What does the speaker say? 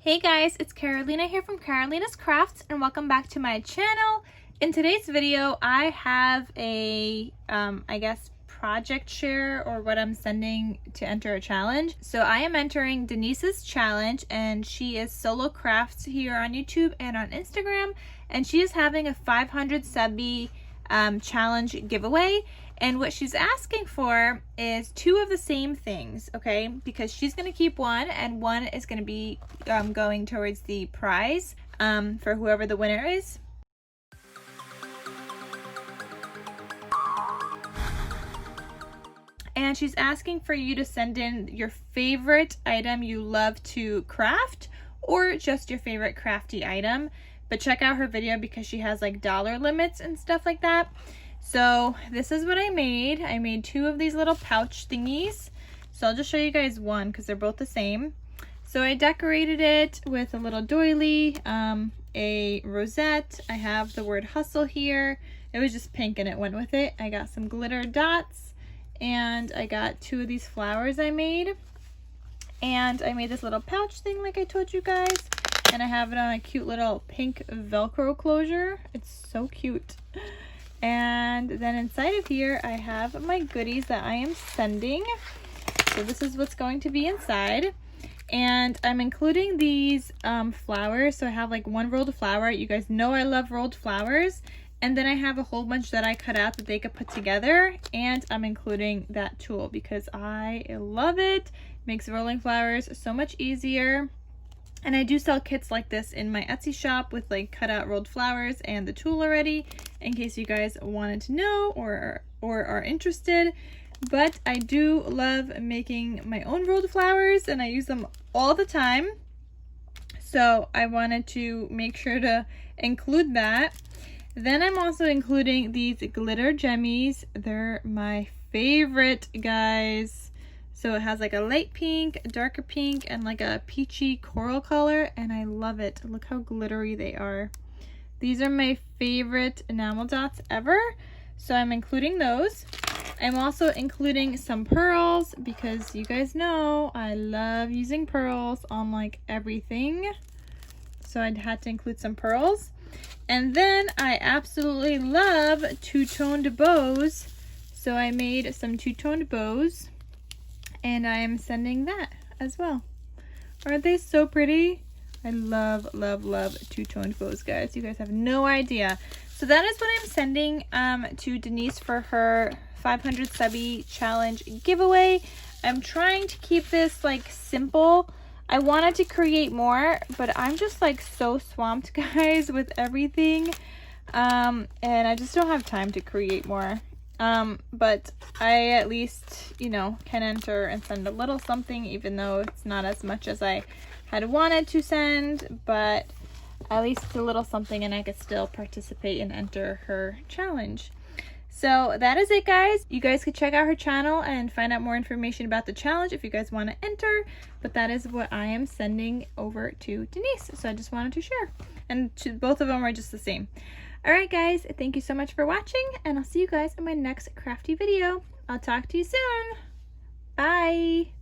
Hey guys, it's Carolina here from KarolinasKrafts and welcome back to my channel. In today's video, I have a, I guess, project share or what I'm sending to enter a challenge. So I am entering Denise's challenge and she is Solocraftz here on YouTube and on Instagram. And she is having a 500 Subbie challenge giveaway. And what she's asking for is two of the same things, okay? Because she's gonna keep one and one is gonna be going towards the prize for whoever the winner is. And she's asking for you to send in your favorite item you love to craft or just your favorite crafty item. But check out her video because she has like dollar limits and stuff like that. So this is what I made. I made two of these little pouch thingies. So I'll just show you guys one because they're both the same. So I decorated it with a little doily, a rosette. I have the word hustle here. It was just pink and it went with it. I got some glitter dots and I got two of these flowers I made. And I made this little pouch thing like I told you guys. And I have it on a cute little pink Velcro closure. It's so cute. And then inside of here, I have my goodies that I am sending. So this is what's going to be inside. And I'm including these flowers. So I have like one rolled flower. You guys know I love rolled flowers. And then I have a whole bunch that I cut out that they could put together. And I'm including that tool because I love it. Makes rolling flowers so much easier. And I do sell kits like this in my Etsy shop with like cut out rolled flowers and the tool already, in case you guys wanted to know or are interested. But I do love making my own rolled flowers and I use them all the time. So I wanted to make sure to include that. Then I'm also including these glitter gemmies. They're my favorite, guys. So it has like a light pink, a darker pink, and like a peachy coral color, and I love it. Look how glittery they are. These are my favorite enamel dots ever, so I'm including those. I'm also including some pearls because you guys know I love using pearls on like everything. So I had to include some pearls. And then I absolutely love two-toned bows. So I made some two-toned bows. And I am sending that as well. Aren't they so pretty? I love, love, love two-toned bows, guys. You guys have no idea. So that is what I'm sending to Denise for her 500 Subbie challenge giveaway. I'm trying to keep this like simple. I wanted to create more, but I'm just like so swamped, guys, with everything. And I just don't have time to create more. But I at least, you know, can enter and send a little something, even though it's not as much as I had wanted to send, but at least it's a little something and I could still participate and enter her challenge. So that is it, guys. You guys could check out her channel and find out more information about the challenge if you guys want to enter, but that is what I am sending over to Denise. So I just wanted to share, and both of them are just the same. Alright guys, thank you so much for watching, and I'll see you guys in my next crafty video. I'll talk to you soon. Bye!